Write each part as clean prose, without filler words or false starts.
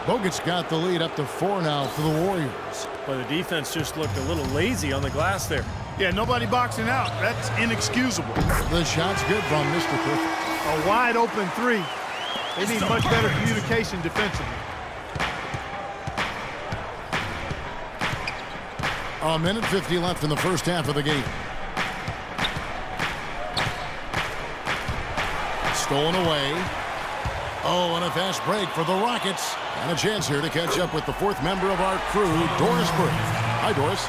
Bogut's got the lead up to 4 now for the Warriors. Well, the defense just looked a little lazy on the glass there. Yeah, nobody boxing out. That's inexcusable. The shot's good from Mr. Perfect. A wide open three. They need much better communication defensively. A minute 50 left in the first half of the game. Stolen away. Oh, and a fast break for the Rockets. And a chance here to catch up with the fourth member of our crew, Doris Burke. Hi, Doris.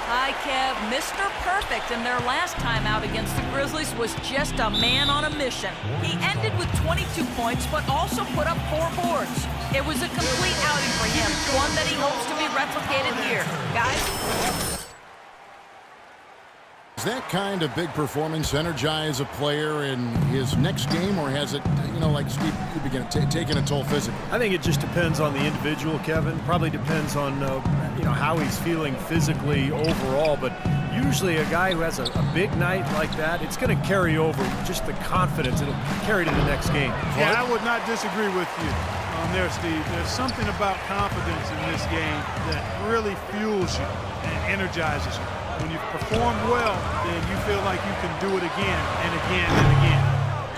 Hi, Kev. Mr. Perfect in their last time out against the Grizzlies was just a man on a mission. He ended with 22 points, but also put up 4 boards. It was a complete outing for him, one that he hopes to be replicated here. Guys? Does that kind of big performance energize a player in his next game, or has it, like Steve, you begin taking a toll physically? I think it just depends on the individual, Kevin. Probably depends on, how he's feeling physically overall. But usually a guy who has a big night like that, it's going to carry over just the confidence. It'll carry to the next game. Yeah, I would not disagree with you on there, Steve. There's something about confidence in this game that really fuels you and energizes you. When you've performed well, then you feel like you can do it again and again and again.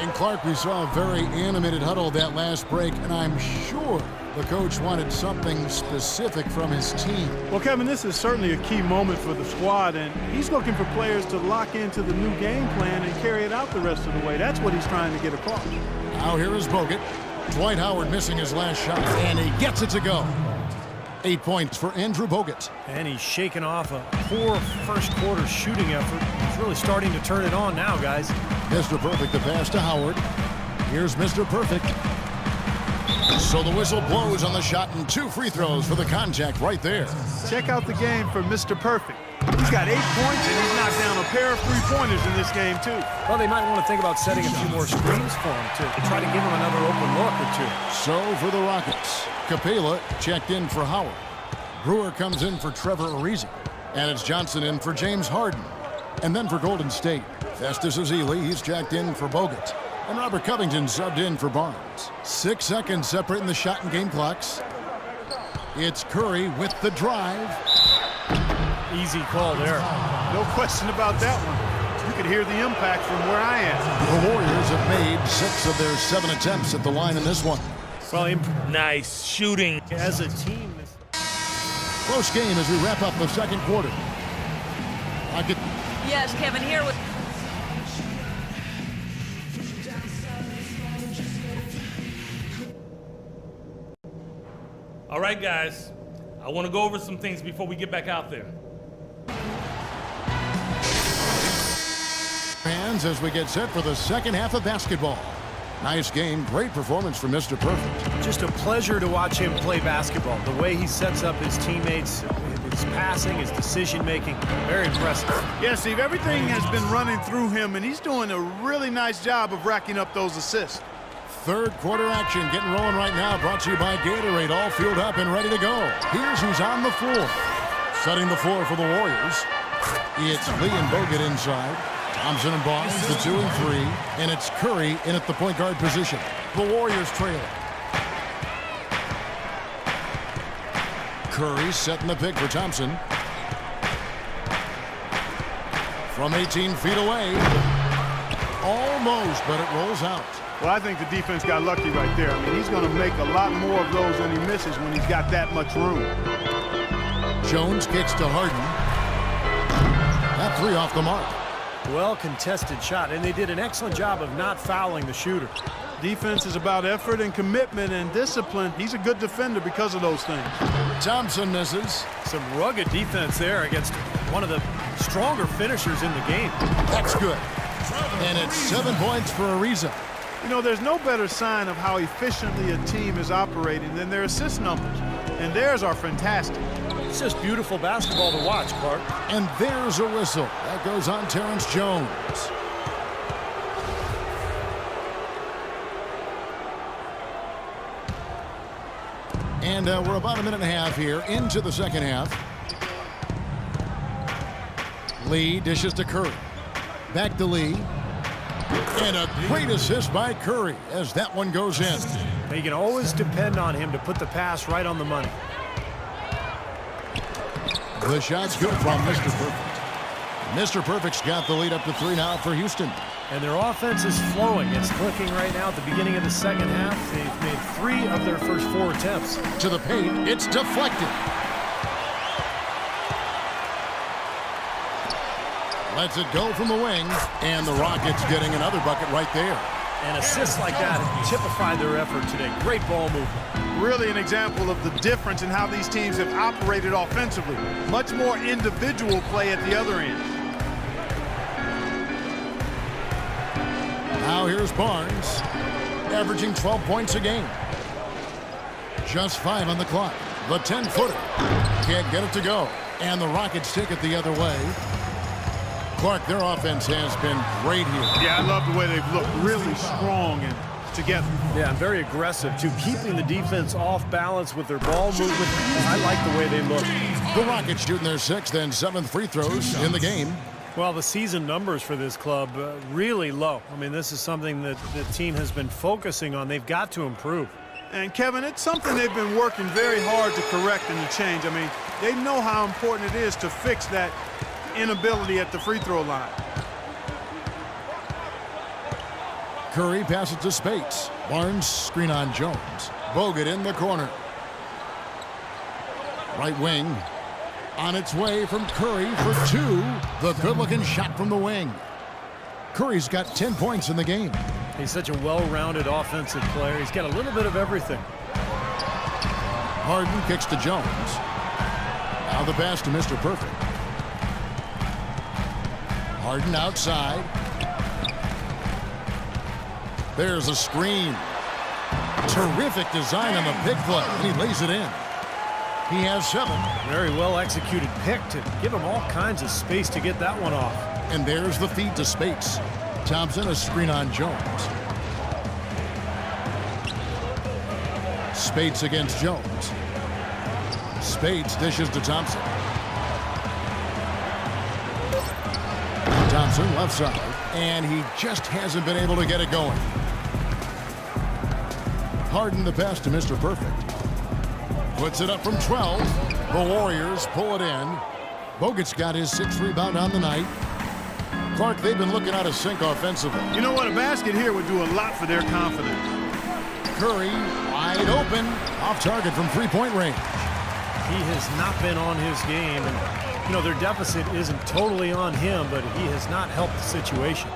And Clark, we saw a very animated huddle that last break, and I'm sure the coach wanted something specific from his team. Well, Kevin, this is certainly a key moment for the squad, and he's looking for players to lock into the new game plan and carry it out the rest of the way. That's what he's trying to get across. Now here is Bogut. Dwight Howard missing his last shot, and he gets it to go. 8 points for Andrew Bogut. And he's shaking off a poor first quarter shooting effort. He's really starting to turn it on now, guys. Mr. Perfect the pass to Howard. Here's Mr. Perfect. So the whistle blows on the shot and 2 free throws for the contact right there. Check out the game for Mr. Perfect. He's got 8 points and he's knocked down a pair of 3-pointers in this game too. Well, they might want to think about setting a few more screens for him to try to give him another open look or two. So for the Rockets, Capela checked in for Howard. Brewer comes in for Trevor Ariza. And it's Johnson in for James Harden. And then for Golden State, Festus Ezeli, he's checked in for Bogut. And Robert Covington subbed in for Barnes. 6 seconds separating the shot and game clocks. It's Curry with the drive. Easy call there. No question about that one. You could hear the impact from where I am. The Warriors have made 6 of their 7 attempts at the line in this one. Well, nice shooting. as a team. Close game as we wrap up the second quarter. Yes, Kevin, here with... All right, guys. I want to go over some things before we get back out there. Fans, as we get set for the second half of basketball. Nice game, great performance from Mr. Perfect. Just a pleasure to watch him play basketball. The way he sets up his teammates, his passing, his decision-making, very impressive. Yeah, Steve, everything has been running through him, and he's doing a really nice job of racking up those assists. Third quarter action getting rolling right now, brought to you by Gatorade, all fueled up and ready to go. Here's who's on the floor. Setting the floor for the Warriors. It's Lee and Bogut inside. Thompson and Barnes, the 2 and 3, and it's Curry in at the point guard position. The Warriors trail. Curry setting the pick for Thompson. From 18 feet away. Almost, but it rolls out. Well, I think the defense got lucky right there. I mean, he's going to make a lot more of those than he misses when he's got that much room. Jones kicks to Harden. That 3 off the mark. Well contested shot, and they did an excellent job of not fouling the shooter. Defense is about effort and commitment and discipline. He's a good defender because of those things. Thompson misses. Some rugged defense there against one of the stronger finishers in the game. That's good. And it's 7 points for Ariza. You know, there's no better sign of how efficiently a team is operating than their assist numbers. And theirs are fantastic. It's just beautiful basketball to watch, Clark. And there's a whistle. That goes on Terrence Jones. And we're about a minute and a half here into the second half. Lee dishes to Curry. Back to Lee. And a great assist by Curry as that one goes in. You can always depend on him to put the pass right on the money. The shot's good from Mr. Perfect. Mr. Perfect's got the lead up to 3 now for Houston. And their offense is flowing. It's clicking right now at the beginning of the second half. They've made 3 of their first 4 attempts. To the paint, it's deflected. Lets it go from the wing, and the Rockets getting another bucket right there. And assists like that have typified their effort today. Great ball movement. Really an example of the difference in how these teams have operated offensively. Much more individual play at the other end. Now here's Barnes, averaging 12 points a game. Just 5 on the clock. The 10-footer can't get it to go. And the Rockets take it the other way. Clark, their offense has been great here. Yeah, I love the way they've looked really strong and together. Yeah, and very aggressive, too. Keeping the defense off balance with their ball movement. I like the way they look. The Rockets shooting their 6th and 7th free throws in the game. Well, the season numbers for this club really low. I mean, this is something that the team has been focusing on. They've got to improve. And, Kevin, it's something they've been working very hard to correct and to change. I mean, they know how important it is to fix that inability at the free throw line. Curry passes to Spates. Barnes screen on Jones. Bogut in the corner. Right wing. On its way from Curry for 2. The good-looking shot from the wing. Curry's got 10 points in the game. He's such a well-rounded offensive player. He's got a little bit of everything. Harden kicks to Jones. Now the pass to Mr. Perfect. Harden outside. There's a screen. Terrific design on the pick play, and he lays it in. He has 7. Very well executed pick to give him all kinds of space to get that one off. And there's the feed to Spates. Thompson a screen on Jones. Spates against Jones. Spates dishes to Thompson. Thompson left side, and he just hasn't been able to get it going. Harden the pass to Mr. Perfect. Puts it up from 12. The Warriors pull it in. Bogut's got his 6th rebound on the night. Clark, they've been looking out of sync offensively. You know what? A basket here would do a lot for their confidence. Curry wide open, off target from 3-point range. He has not been on his game, and you know their deficit isn't totally on him, but he has not helped the situation.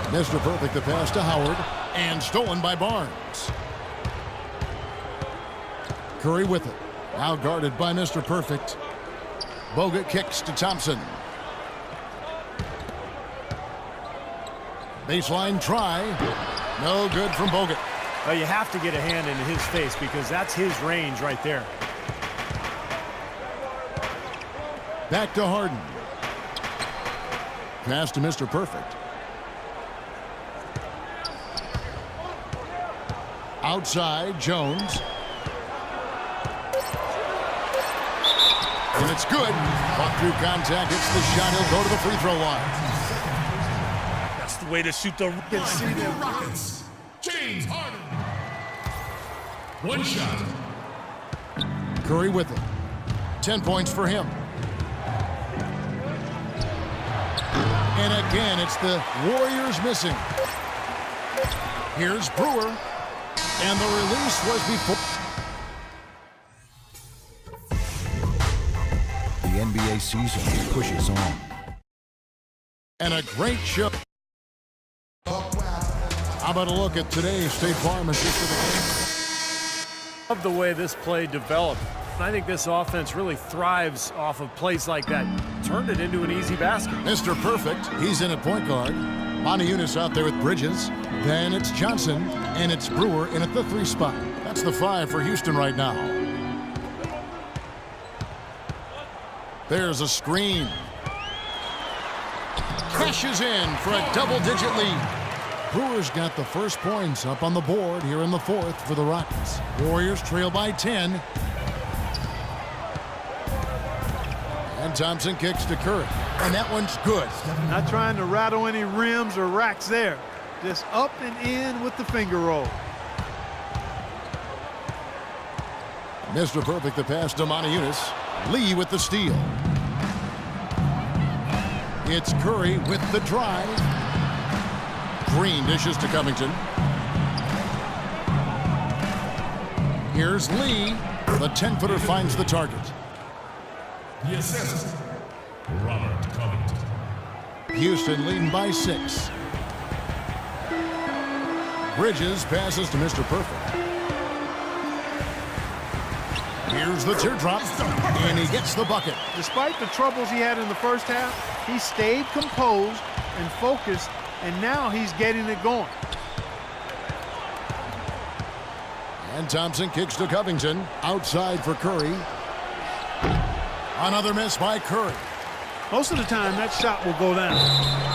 Mr. Perfect the pass to Howard, and stolen by Barnes. Curry with it. Now guarded by Mr. Perfect. Bogut kicks to Thompson. Baseline try. No good from Bogut. Well, you have to get a hand into his face because that's his range right there. Back to Harden. Pass to Mr. Perfect. Outside, Jones. And it's good. Fought through contact. It's the shot. He'll go to the free throw line. That's the way to shoot the Rockets. James Harden. 1 shot. Curry with it. 10 points for him. And again, it's the Warriors missing. Here's Brewer. And the release was before. The NBA season pushes on. And a great show. How about a look at today's State Farm assist of the game? Love the way this play developed. I think this offense really thrives off of plays like that. Turned it into an easy basket. Mr. Perfect, he's in at point guard. Moniunas out there with Bridges. Then it's Johnson, and it's Brewer in at the 3 spot. That's the 5 for Houston right now. There's a screen. Crashes in for a double-digit lead. Brewers got the first points up on the board here in the 4th for the Rockets. Warriors trail by 10. And Thompson kicks to Curry. And that one's good. Not trying to rattle any rims or racks there. Just up and in with the finger roll. Mr. Perfect the pass to Moniunas. Lee with the steal. It's Curry with the drive. Green dishes to Covington. Here's Lee. The 10-footer finds the target. The assist, Robert Covington. Houston leading by 6. Bridges passes to Mr. Perfect. Here's the teardrop, and he gets the bucket. Despite the troubles he had in the first half, he stayed composed and focused, and now he's getting it going. And Thompson kicks to Covington. Outside for Curry. Another miss by Curry. Most of the time, that shot will go down.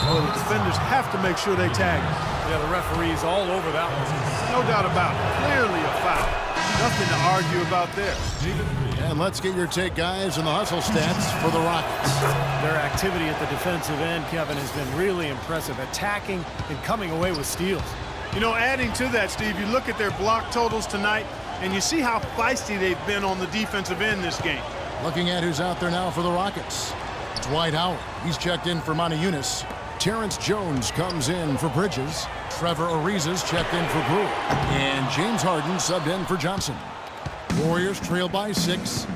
So the defenders have to make sure they tag it. Yeah, the referee's all over that one. No doubt about it. Clearly a foul. Nothing to argue about there. And let's get your take, guys, on the hustle stats for the Rockets. Their activity at the defensive end, Kevin, has been really impressive. Attacking and coming away with steals. You know, adding to that, Steve, you look at their block totals tonight, and you see how feisty they've been on the defensive end this game. Looking at who's out there now for the Rockets. Dwight Howard. He's checked in for Moniunas. Terrence Jones comes in for Bridges. Trevor Ariza's checked in for Brewer. And James Harden subbed in for Johnson. Warriors trail by 6.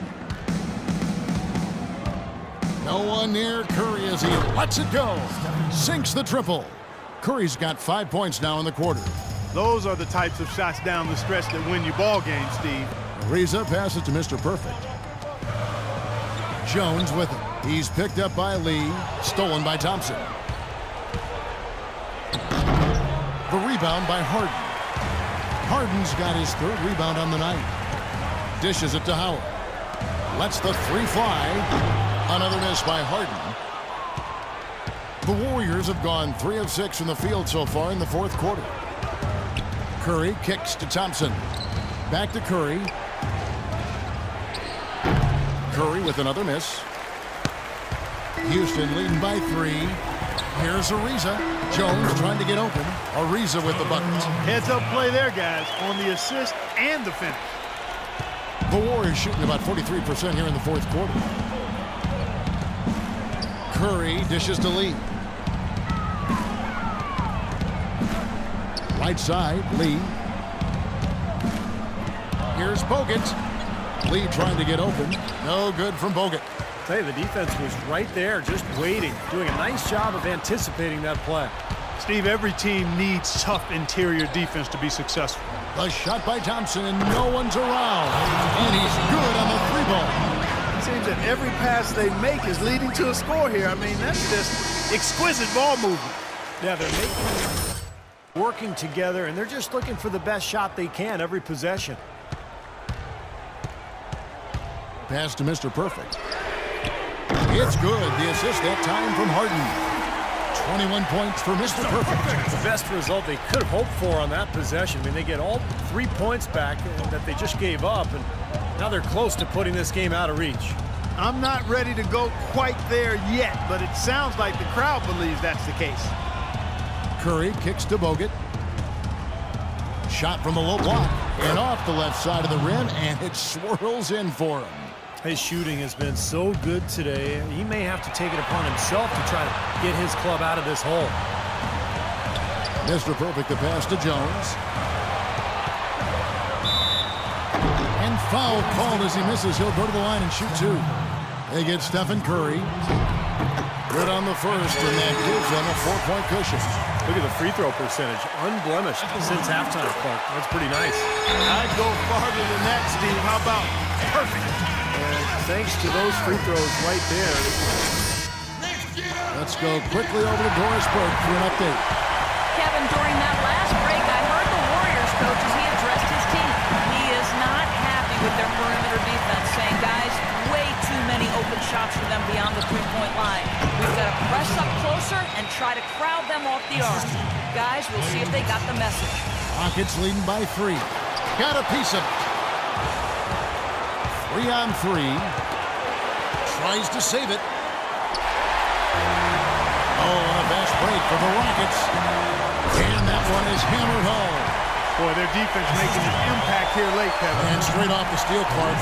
No one near Curry as he lets it go. Sinks the triple. Curry's got 5 points now in the quarter. Those are the types of shots down the stretch that win you ball games, Steve. Ariza passes to Mr. Perfect. Jones with him. He's picked up by Lee. Stolen by Thompson. The rebound by Harden. Harden's got his 3rd rebound on the night. Dishes it to Howard. Lets the 3 fly. Another miss by Harden. The Warriors have gone 3 of 6 from the field so far in the 4th quarter. Curry kicks to Thompson. Back to Curry. Curry with another miss. Houston leading by 3. Here's Ariza. Jones trying to get open. Ariza with the bucket. Heads-up play there, guys, on the assist and the finish. The Warriors shooting about 43% here in the 4th quarter. Curry dishes to Lee. Right side, Lee. Here's Bogut. Lee trying to get open. No good from Bogut. Hey, the defense was right there, just waiting, doing a nice job of anticipating that play. Steve, every team needs tough interior defense to be successful. The shot by Thompson, and no one's around. And he's good on the 3-ball. It seems that every pass they make is leading to a score here. I mean, that's just exquisite ball movement. Yeah, they're working together, and they're just looking for the best shot they can every possession. Pass to Mr. Perfect. It's good. The assist that time from Harden. 21 points for Mr. Perfect. The best result they could have hoped for on that possession. I mean, they get all 3 points back that they just gave up, and now they're close to putting this game out of reach. I'm not ready to go quite there yet, but it sounds like the crowd believes that's the case. Curry kicks to Bogut. Shot from the low block and off the left side of the rim, and it swirls in for him. His shooting has been so good today. He may have to take it upon himself to try to get his club out of this hole. Mr. Perfect, the pass to Jones. And foul called as he misses. He'll go to the line and shoot 2. They get Stephen Curry. Good on the first, and that gives them a 4-point cushion. Look at the free throw percentage. Unblemished since halftime, Clark. That's pretty nice. I'd go farther than that, Steve. How about perfect? And thanks to those free throws right there. Let's go quickly over to Doris Burke for an update. Kevin, during that last break, I heard the Warriors coach as he addressed his team. He is not happy with their perimeter defense, saying, guys, way too many open shots for them beyond the 3-point line. We've got to press up closer and try to crowd them off the arc. Guys, we'll see if they got the message. Rockets leading by 3. Got a piece of it. 3 on 3. Tries to save it. Oh, and a fast break for the Rockets. And that one is hammered home. Boy, their defense making an impact here late, Kevin. And straight off the steal, Clark.